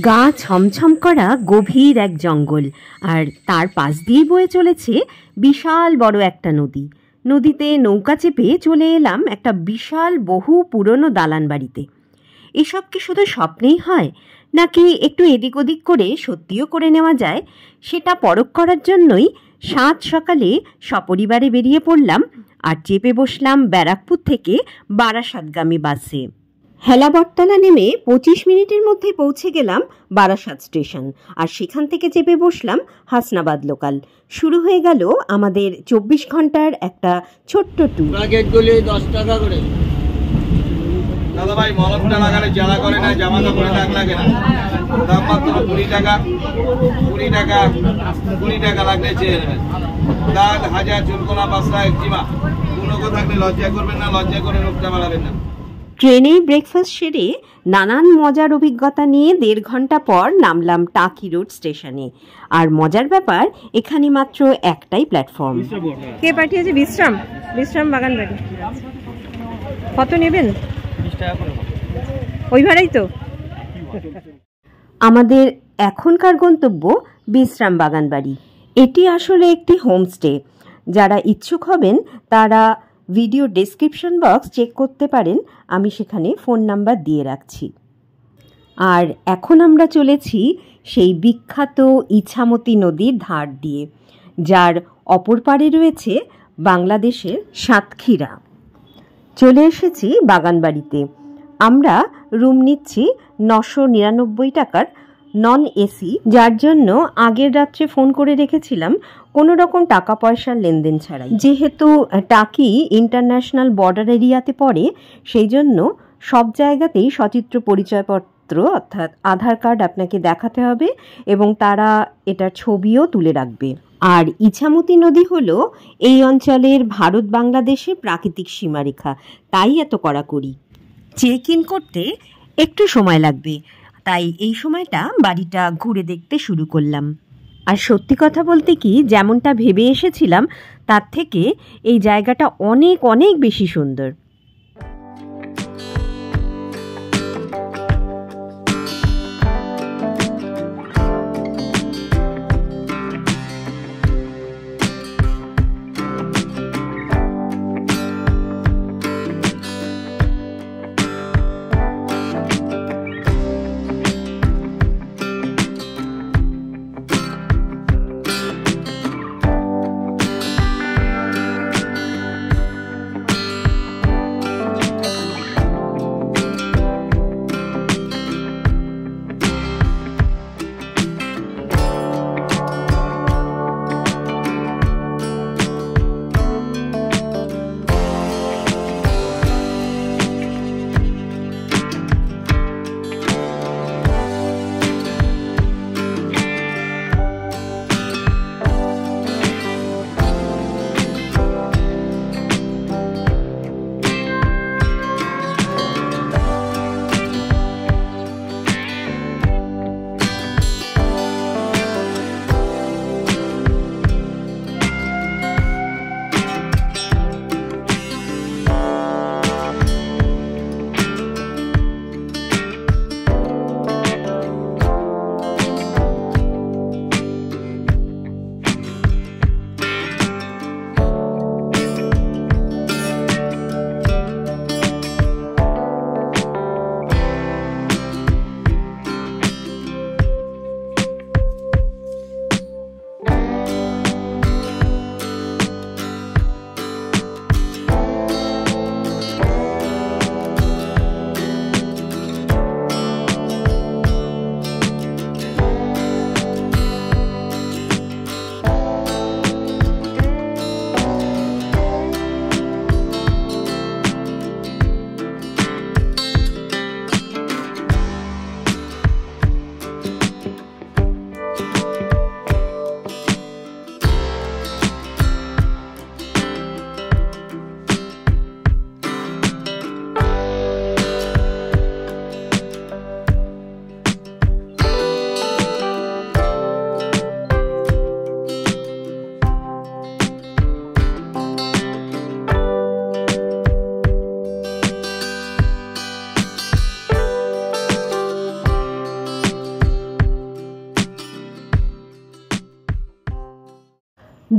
গা ছমছম করা গভীর এক জঙ্গল, আর তার পাশ দিয়ে বয়ে চলেছে বিশাল বড় একটা নদী। নদীতে নৌকা চেপে চলে এলাম একটা বিশাল বহু পুরনো দালান বাড়িতে। এসব কি শুধু স্বপ্নেই হয়, নাকি একটু এদিক ওদিক করে সত্যিও করে নেওয়া যায়, সেটা পরখ করার জন্যই সাত সকালে সপরিবারে বেরিয়ে পড়লাম আর চেপে বসলাম ব্যারাকপুর থেকে বারাসাতগামী বাসে। হেলাবরতলা নেমে 25 মিনিটের মধ্যে পৌঁছে গেলাম বারাসাত স্টেশন, আর সেখান থেকে চেপে বসলাম হাসনাবাদ লোকাল। শুরু হয়ে গেল আমাদের 24 ঘন্টার একটা ছোট্ট ট্যুর। 10 টাকা করে দাদা ভাই, মলমটা লাগালে জ্বালা করে না, জামা কাপড়ে দাগ লাগে না, দাম মাত্র 20 টাকা। 20 টাকা লাগলে চেয়ে নেবেন। দাগ, হাজার, চুলকোনা, পাঁচটা, একজিমা কোনো থাকলে লজ্জা করবেন না, লজ্জা করে রোগটা বাড়াবেন না। ট্রেনেই ব্রেকফাস্ট সেরে নানান মজার অভিজ্ঞতা নিয়ে 1.5 ঘন্টা পর নামলাম টাকি রোড স্টেশনে। আর মজার ব্যাপার, এখানে মাত্র একটাই প্ল্যাটফর্ম। কে পাঠিয়েছে? বিশ্রাম বাগান বাড়ি। কত নেবেন? 20 টাকা করে। ওই ভাড়াই তো। আমাদের এখনকার গন্তব্য বিশ্রাম বাগান বাড়ি। এটি আসলে একটি হোমস্টে। যারা ইচ্ছুক হবেন তারা ভিডিও ডেসক্রিপশন বক্স চেক করতে পারেন, আমি সেখানে ফোন নাম্বার দিয়ে রাখছি। আর এখন আমরা চলেছি সেই বিখ্যাত ইছামতি নদীর ধার দিয়ে, যার অপর পারে রয়েছে বাংলাদেশের সাতক্ষীরা। চলে এসেছি বাগানবাড়িতে। আমরা রুম নিচ্ছি 999 টাকার নন এসি, যার জন্য আগের রাত্রে ফোন করে রেখেছিলাম কোনো রকম টাকা পয়সার লেনদেন ছাড়াই। যেহেতু টাকি ইন্টারন্যাশনাল বর্ডার এরিয়াতে পড়ে, সেই জন্য সব জায়গাতেই সচিত্র পরিচয়পত্র অর্থাৎ আধার কার্ড আপনাকে দেখাতে হবে, এবং তারা এটার ছবিও তুলে রাখবে। আর ইছামতি নদী হলো এই অঞ্চলের ভারত বাংলাদেশের প্রাকৃতিক সীমারেখা, তাই এত কড়াকড়ি। চেক ইন করতে একটু সময় লাগবে, তাই এই সময়টা বাড়িটা ঘুরে দেখতে শুরু করলাম। আর সত্যি কথা বলতে কি, যেমনটা ভেবে এসেছিলাম তার থেকে এই জায়গাটা অনেক অনেক বেশি সুন্দর।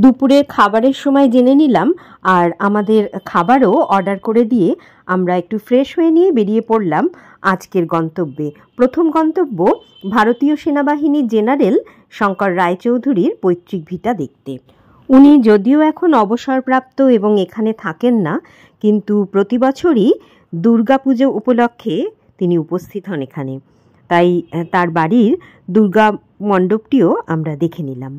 দুপুরের খাবারের সময় জেনে নিলাম, আর আমাদের খাবারও অর্ডার করে দিয়ে আমরা একটু ফ্রেশ হয়ে নিয়ে বেরিয়ে পড়লাম আজকের গন্তব্যে। প্রথম গন্তব্য ভারতীয় সেনাবাহিনীর জেনারেল শঙ্কর রায়চৌধুরীর পৈতৃক ভিটা দেখতে। উনি যদিও এখন অবসরপ্রাপ্ত এবং এখানে থাকেন না, কিন্তু প্রতি বছরই দুর্গাপুজো উপলক্ষে তিনি উপস্থিত হন এখানে। তাই তার বাড়ির দুর্গা মণ্ডপটিও আমরা দেখে নিলাম।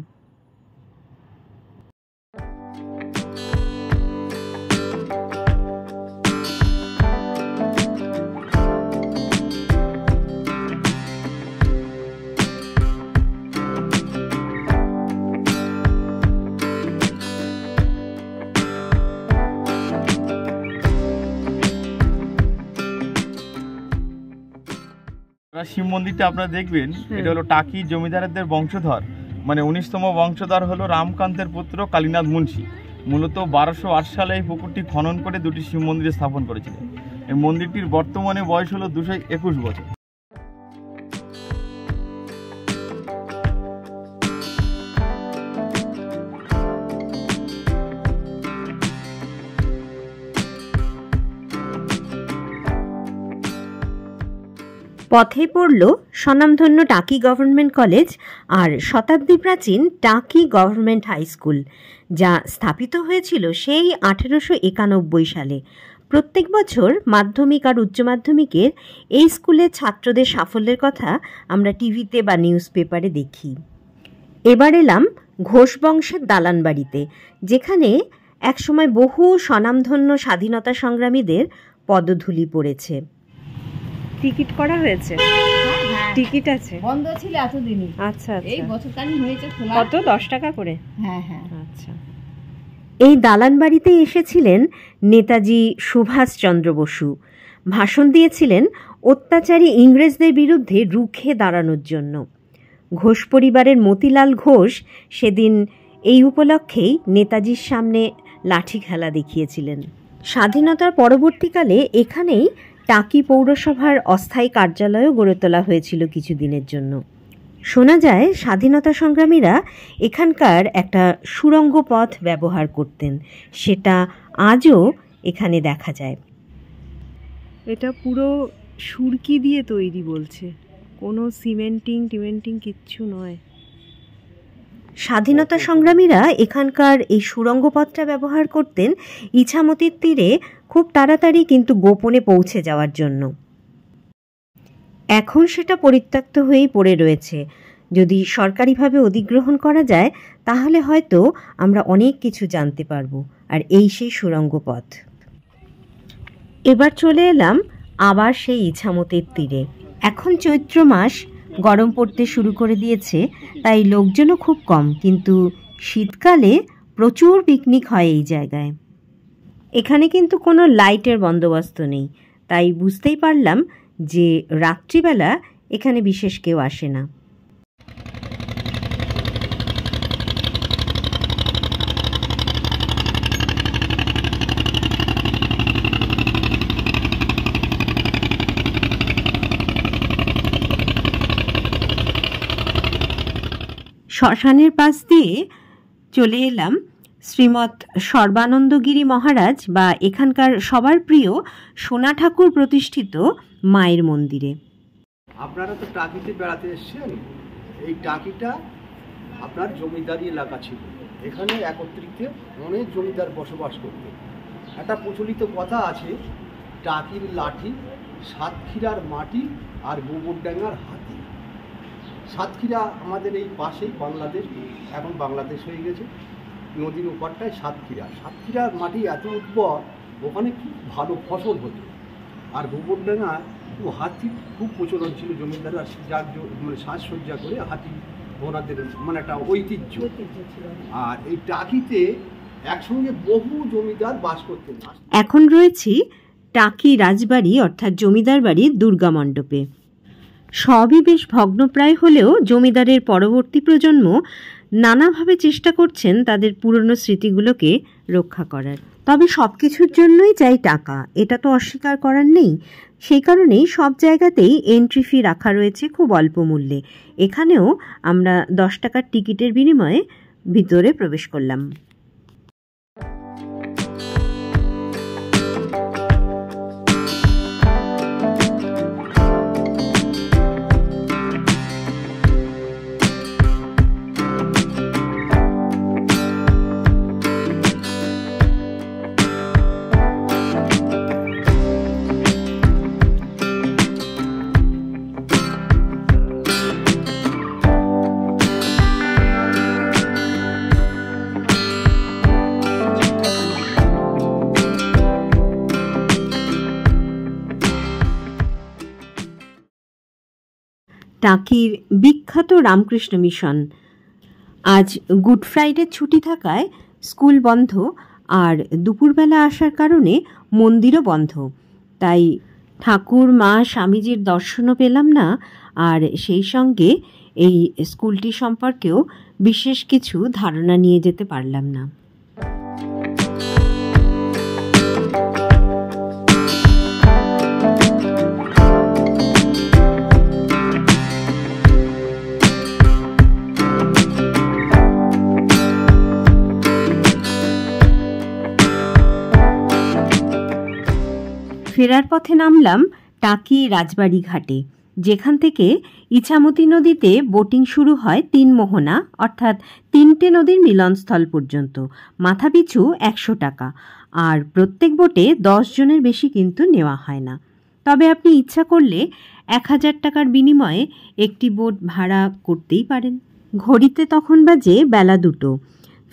শিব মন্দিরটা আপনারা দেখবেন, এটা হলো টাকি জমিদারদের বংশধর, মানে 19তম বংশধর হলো রামকান্তের পুত্র কালীনাথ মুন্সি। মূলত 1208 সালে এই পুকুরটি খনন করে দুটি শিব মন্দির স্থাপন করেছিলেন। এই মন্দিরটির বর্তমানে বয়স হলো 221 বছর। পথে পড়ল স্বনামধন্য টাকি গভর্নমেন্ট কলেজ আর শতাব্দী প্রাচীন টাকি গভর্নমেন্ট হাই স্কুল, যা স্থাপিত হয়েছিল সেই 1891 সালে। প্রত্যেক বছর মাধ্যমিক আর উচ্চ মাধ্যমিকের এই স্কুলের ছাত্রদের সাফল্যের কথা আমরা টিভিতে বা নিউজ পেপারে দেখি। এবার এলাম ঘোষ বংশের দালান বাড়িতে, যেখানে একসময় বহু স্বনামধন্য স্বাধীনতা সংগ্রামীদের পদধূলি পড়েছে। টিকিট করা হয়েছে? টিকিট আছে, বন্ধ ছিল এতদিনই। আচ্ছা, এই বছর কানি হয়েছে খোলা। কত? 10 টাকা করে? হ্যাঁ হ্যাঁ। আচ্ছা। এই দালান বাড়িতে এসেছিলেন নেতাজি সুভাষচন্দ্র বসু। ভাষণ দিয়েছিলেন অত্যাচারী ইংরেজদের বিরুদ্ধে রুখে দাঁড়ানোর জন্য। ঘোষ পরিবারের মতিলাল ঘোষ সেদিন এই উপলক্ষেই নেতাজির সামনে লাঠি খেলা দেখিয়েছিলেন। স্বাধীনতার পরবর্তীকালে এখানেই টাকি পৌরসভার অস্থায়ী কার্যালয়ও গড়ে তোলা হয়েছিল কিছুদিনের জন্য। শোনা যায় স্বাধীনতা সংগ্রামীরা এখানকার একটা সুড়ঙ্গ পথ ব্যবহার করতেন, সেটা আজও এখানে দেখা যায়। এটা পুরো সুরকি দিয়ে তৈরি বলছে, কোনো সিমেন্টিং কিচ্ছু নয়। স্বাধীনতা সংগ্রামীরা এখানকার এই সুড়ঙ্গ পথটা ব্যবহার করতেন ইছামতির তীরে খুব তাড়াতাড়ি কিন্তু গোপনে পৌঁছে যাওয়ার জন্য। এখন সেটা পরিত্যক্ত হয়েই পড়ে রয়েছে। যদি সরকারিভাবে অধিগ্রহণ করা যায় তাহলে হয়তো আমরা অনেক কিছু জানতে পারবো। আর এই সেই সুড়ঙ্গ পথ। এবার চলে এলাম আবার সেই ইছামতির তীরে। এখন চৈত্র মাস, গরম পড়তে শুরু করে দিয়েছে, তাই লোকজনও খুব কম, কিন্তু শীতকালে প্রচুর পিকনিক হয় এই জায়গায়। এখানে কিন্তু কোনো লাইটের বন্দোবস্ত নেই, তাই বুঝতেই পারলাম যে রাত্রিবেলা এখানে বিশেষ কেউ আসে না। শ্মশানের পাশ দিয়ে চলে এলাম শ্রীমৎ সর্বানন্দগিরি মহারাজ বা এখানকার সবার প্রিয় সোনা ঠাকুর প্রতিষ্ঠিত মায়ের মন্দিরে। আপনারা তো টাকিতে বেড়াতে এসেছেন। এই টাকিটা আপনার জমিদারি এলাকা ছিল। এখানে একত্রিতে অনেক জমিদার বসবাস করতেন। একটা প্রচলিত কথা আছে, টাকির লাঠি, সাতক্ষীরার মাটি আর গোবরডাঙ্গার হাতি। সাতক্ষীরা আমাদের এই পাশেই বাংলাদেশ, এখন বাংলাদেশ হয়ে গেছে, নদীর ওপারটায় সাতক্ষীরা। সাতক্ষীরার মাটি এত উর্বর, ওখানে খুব ভালো ফসল হতো। আর গোবরডাঙ্গা হাতি খুব প্রচলন ছিল, জমিদাররা মানে সাজসজ্জা করে হাতি ওনাদের মানে একটা ঐতিহ্য ছিল। আর এই টাকিতে একসঙ্গে বহু জমিদার বাস করতেন। এখন রয়েছি টাকি রাজবাড়ি অর্থাৎ জমিদার বাড়ির দুর্গা মণ্ডপে। সবই বেশ ভগ্নপ্রায় হলেও জমিদারের পরবর্তী প্রজন্ম নানাভাবে চেষ্টা করছেন তাদের পুরনো স্মৃতিগুলোকে রক্ষা করার। তবে সব কিছুর জন্যই চাই টাকা, এটা তো অস্বীকার করার নেই। সেই কারণেই সব জায়গাতেই এন্ট্রি ফি রাখা রয়েছে খুব অল্প মূল্যে। এখানেও আমরা 10 টাকার টিকিটের বিনিময়ে ভিতরে প্রবেশ করলাম। টাকির বিখ্যাত রামকৃষ্ণ মিশন। আজ গুড ফ্রাইডে ছুটি থাকায় স্কুল বন্ধ, আর দুপুরবেলা আসার কারণে মন্দিরও বন্ধ। তাই ঠাকুর, মা, স্বামীজির দর্শনও পেলাম না, আর সেই সঙ্গে এই স্কুলটি সম্পর্কেও বিশেষ কিছু ধারণা নিয়ে যেতে পারলাম না। ফেরার পথে নামলাম টাকি রাজবাড়ি ঘাটে, যেখান থেকে ইছামতি নদীতে বোটিং শুরু হয় ৩ মোহনা অর্থাৎ ৩টে নদীর মিলনস্থল পর্যন্ত। মাথাপিছু ১০০ টাকা, আর প্রত্যেক বোটে ১০ জনের বেশি কিন্তু নেওয়া হয় না। তবে আপনি ইচ্ছা করলে ১০০০ টাকার বিনিময়ে একটি বোট ভাড়া করতেই পারেন। ঘড়িতে তখন বাজে বেলা ২টো।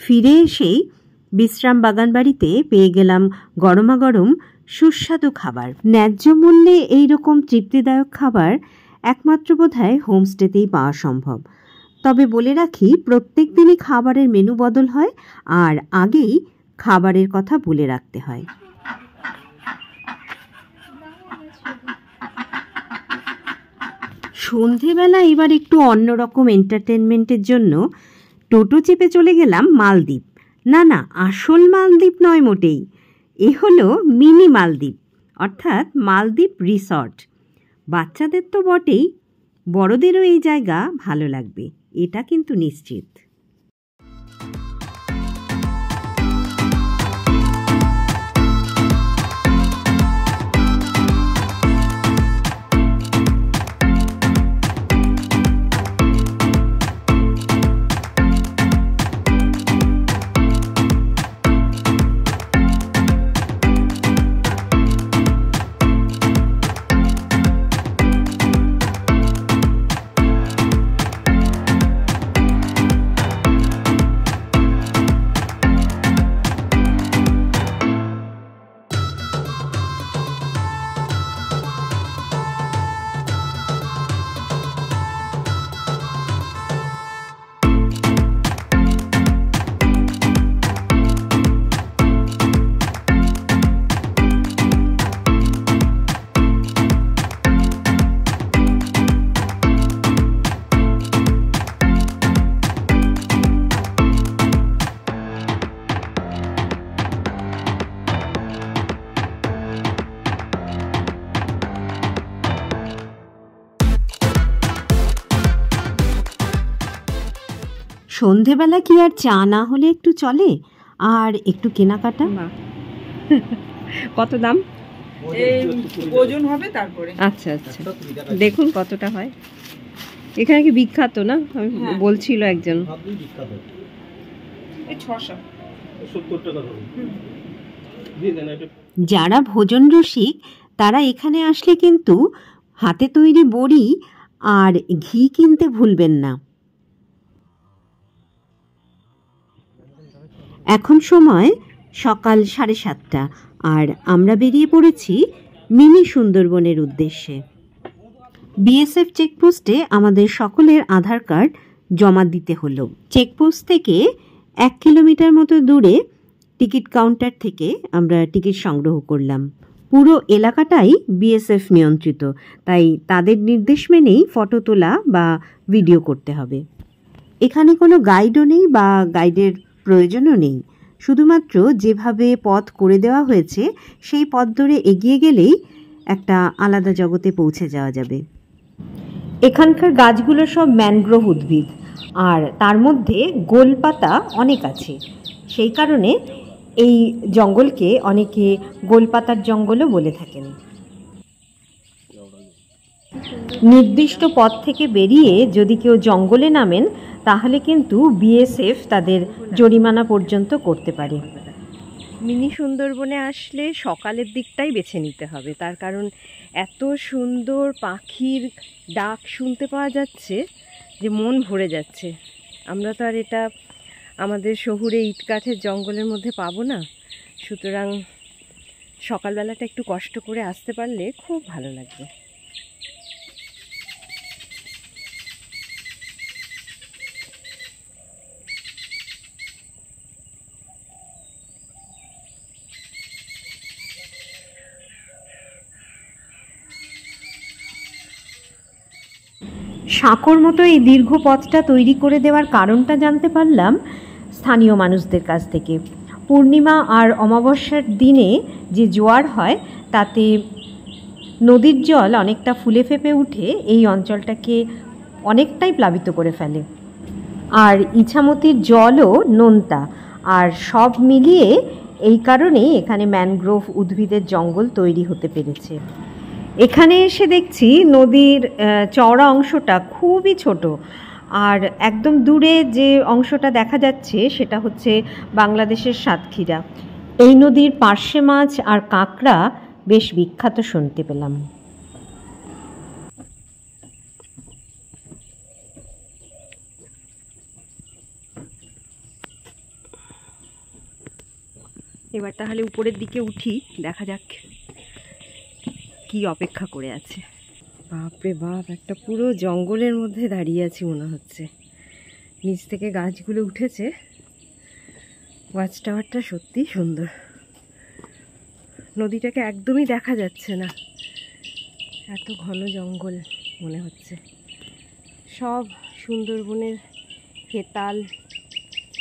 ফিরে এসেই বিশ্রাম বাগানবাড়িতে পেয়ে গেলাম গরমাগরম সুস্বাদু খাবার। ন্যায্য মূল্যে এইরকম তৃপ্তিদায়ক খাবার একমাত্র বোধহয় হোমস্টেতেই পাওয়া সম্ভব। তবে বলে রাখি, প্রত্যেক দিনই খাবারের মেনু বদল হয়, আর আগেই খাবারের কথা বলে রাখতে হয়। সন্ধেবেলা এবার একটু অন্যরকম এন্টারটেনমেন্টের জন্য টোটো চেপে চলে গেলাম মালদ্বীপ। না, আসল মালদ্বীপ নয় মোটেই, এ হলো মিনি মালদ্বীপ, অর্থাৎ মালদ্বীপ রিসর্ট। বাচ্চাদের তো বটেই, বড়দেরও এই জায়গা ভালো লাগবে, এটা কিন্তু নিশ্চিত। সন্ধেবেলা কি আর চা না হলে একটু চলে? আর একটু কেনাকাটা। কত দাম? ওজন হবে তারপরে। আচ্ছা, দেখুন কতটা হয়। এখানে কি বিখ্যাত না? আমি বলছিল একজন। যারা ভোজন রসিক তারা এখানে আসলে কিন্তু হাতে তৈরি বড়ি আর ঘি কিনতে ভুলবেন না। এখন সময় সকাল 7:30, আর আমরা বেরিয়ে পড়েছি মিনি সুন্দরবনের উদ্দেশ্যে। বিএসএফ চেকপোস্টে আমাদের সকলের আধার কার্ড জমা দিতে হলো। চেকপোস্ট থেকে 1 কিলোমিটার মতো দূরে টিকিট কাউন্টার থেকে আমরা টিকিট সংগ্রহ করলাম। পুরো এলাকাটাই বিএসএফ নিয়ন্ত্রিত, তাই তাদের নির্দেশ মেনেই ফটো তোলা বা ভিডিও করতে হবে। এখানে কোনো গাইডও নেই বা গাইডের প্রয়োজনও নেই, শুধুমাত্র যেভাবে পথ করে দেওয়া হয়েছে সেই পথ ধরে এগিয়ে গেলেই একটা আলাদা জগতে পৌঁছে যাওয়া যাবে। এখানকার গাছগুলো সব ম্যানগ্রোভ উদ্ভিদ, আর তার মধ্যে গোলপাতা অনেক আছে, সেই কারণে এই জঙ্গলকে অনেকে গোলপাতার জঙ্গলও বলে থাকেন। নির্দিষ্ট পথ থেকে বেরিয়ে যদি কেউ জঙ্গলে নামেন তাহলে কিন্তু বিএসএফ তাদের জরিমানা পর্যন্ত করতে পারে। মিনি সুন্দরবনে আসলে সকালের দিকটাই বেছে নিতে হবে, তার কারণ এত সুন্দর পাখির ডাক শুনতে পাওয়া যাচ্ছে যে মন ভরে যাচ্ছে। আমরা তো আর এটা আমাদের শহুরে ইটকাঠের জঙ্গলের মধ্যে পাবো না, সুতরাং সকালবেলাটা একটু কষ্ট করে আসতে পারলে খুব ভালো লাগবে। সাঁকোর মতো এই দীর্ঘ পথটা তৈরি করে দেওয়ার কারণটা জানতে পারলাম স্থানীয় মানুষদের কাছ থেকে। পূর্ণিমা আর অমাবস্যার দিনে যে জোয়ার হয় তাতে নদীর জল অনেকটা ফুলে ফেঁপে উঠে এই অঞ্চলটাকে অনেকটাই প্লাবিত করে ফেলে। আর ইছামতির জলও নোনতা, আর সব মিলিয়ে এই কারণেই এখানে ম্যানগ্রোভ উদ্ভিদের জঙ্গল তৈরি হতে পেরেছে। এখানে এসে দেখছি নদীর চওড়া অংশটা খুবই ছোট, আর একদম দূরে যে অংশটা দেখা যাচ্ছে সেটা হচ্ছে বাংলাদেশের সাতক্ষীরা। এই নদীর পার্শে মাছ আর কাঁকড়া বেশ বিখ্যাত শুনতে পেলাম। এবার তাহলে উপরের দিকে উঠি, দেখা যাক কি অপেক্ষা করে আছে। বাপরে বাপ, একটা পুরো জঙ্গলের মধ্যে দাঁড়িয়ে আছি মনে হচ্ছে। নিচ থেকে গাছগুলো উঠেছে। ওয়াচ টাওয়ারটা সত্যি সুন্দর। নদীটাকে একদমই দেখা যাচ্ছে না, এত ঘন জঙ্গল মনে হচ্ছে। সব সুন্দরবনের হেতাল,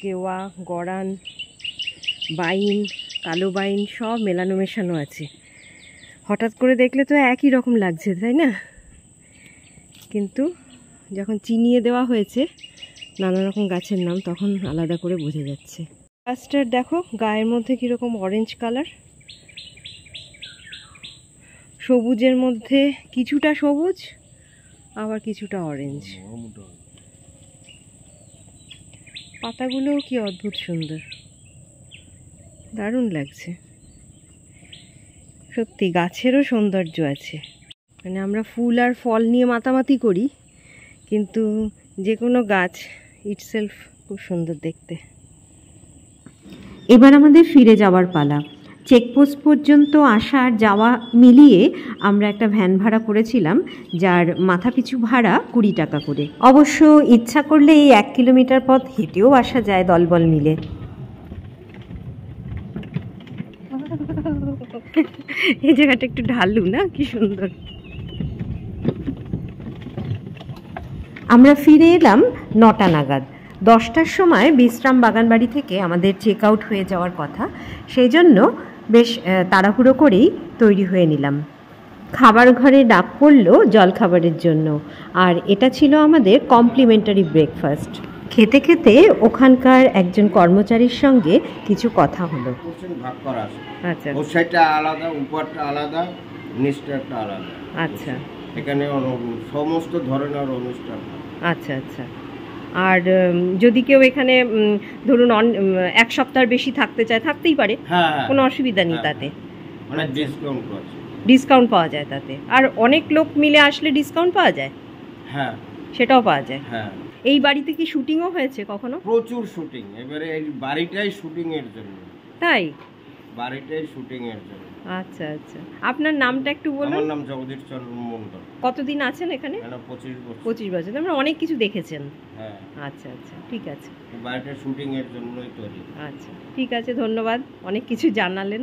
কেওয়া, গড়ান, বাইন, কালো বাইন সব মেলানো মেশানো আছে। হঠাৎ করে দেখলে তো একই রকম লাগছে, তাই না? কিন্তু যখন চিনিয়ে দেওয়া হয়েছে নানা রকম গাছের নাম, তখন আলাদা করে বোঝা যাচ্ছে। গাছটার দেখো গায়ের মধ্যে কীরকম অরেঞ্জ কালার, সবুজের মধ্যে কিছুটা সবুজ আবার কিছুটা অরেঞ্জ। পাতাগুলোও কি অদ্ভুত সুন্দর, দারুণ লাগছে সত্যি। গাছেরও সৌন্দর্য আছে, মানে আমরা ফুল আর ফল নিয়ে মাতামাতি করি, কিন্তু যে কোনো গাছ ইটসেলফ খুব সুন্দর দেখতে। এবার আমাদের ফিরে যাওয়ার পালা। চেকপোস্ট পর্যন্ত আসা আর যাওয়া মিলিয়ে আমরা একটা ভ্যান ভাড়া করেছিলাম, যার মাথাপিছু ভাড়া 20 টাকা করে। অবশ্য ইচ্ছা করলে এই 1 কিলোমিটার পথ হেঁটেও আসা যায় দলবল মিলে। এই জায়গাটা একটু ঢালু না, কি সুন্দর। আমরা ফিরে এলাম 9টা নাগাদ। 10টার সময় বিশ্রাম বাগানবাড়ি থেকে আমাদের চেক আউট হয়ে যাওয়ার কথা, সেই জন্য বেশ তাড়াহুড়ো করেই তৈরি হয়ে নিলাম। খাবার ঘরে ডাক পড়ল জলখাবারের জন্য, আর এটা ছিল আমাদের কমপ্লিমেন্টারি ব্রেকফাস্ট। খেতে খেতে ওখানকার একজন কর্মচারীর সঙ্গে কিছু কথা হলো। ভাগ করা আছে, আচ্ছা, ওই সাইডটা আলাদা, উপরটা আলাদা, নিচটা আলাদা। আচ্ছা, এখানে সমস্ত ধরনের অনুষ্ঠান। আচ্ছা আচ্ছা। আর যদি কেউ এখানে ধরুন 1 সপ্তাহের বেশি থাকতে চায়, থাকতেই পারে, কোনো অসুবিধা নেই তাতে। মানে ডিসকাউন্ট আছে, ডিসকাউন্ট পাওয়া যায় তাতে। আর অনেক লোক মিলে আসলে ডিসকাউন্ট পাওয়া যায়। হ্যাঁ, সেটাও পাওয়া যায়। হ্যাঁ। এই বাড়িতে কি শুটিংও হয়েছে কখনো? প্রচুর শুটিং। এবারে এই বাড়িটাই শুটিং এর জন্য। তাই? বাড়িটাই শুটিং এর জন্য। আচ্ছা আচ্ছা। আপনার নামটা একটু বলুন। আমার নাম জগদীশ চন্দ্র মণ্ডল। কতদিন আছেন এখানে? 25 বছর। 25 বছর। আমরা অনেক কিছু দেখেছেন। হ্যাঁ। আচ্ছা আচ্ছা, ঠিক আছে। বাড়িটা শুটিং এর জন্যই তৈরি। আচ্ছা, ঠিক আছে, ধন্যবাদ, অনেক কিছু জানালেন।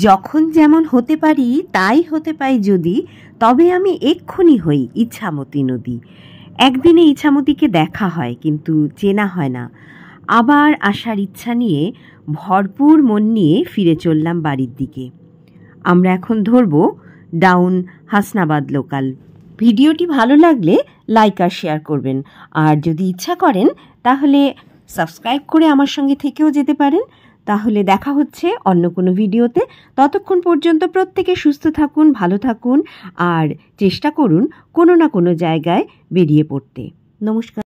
যখন যেমন হতে পারি তাই হতে পাই যদি, তবে আমি এক্ষুনি হই ইছামতি নদী। একদিনে ইছামতিকে দেখা হয় কিন্তু চেনা হয় না। আবার আসার ইচ্ছা নিয়ে ভরপুর মন নিয়ে ফিরে চললাম বাড়ির দিকে। আমরা এখন ধরব ডাউন হাসনাবাদ লোকাল। ভিডিওটি ভালো লাগলে লাইক আর শেয়ার করবেন। আর যদি ইচ্ছা করেন তাহলে সাবস্ক্রাইব করে আমার সঙ্গে থেকেও যেতে পারেন। তাহলে দেখা হচ্ছে অন্য কোনো ভিডিওতে। ততক্ষণ পর্যন্ত প্রত্যেকে সুস্থ থাকুন, ভালো থাকুন আর চেষ্টা করুন কোনো না কোনো জায়গায় বেরিয়ে পড়তে। নমস্কার।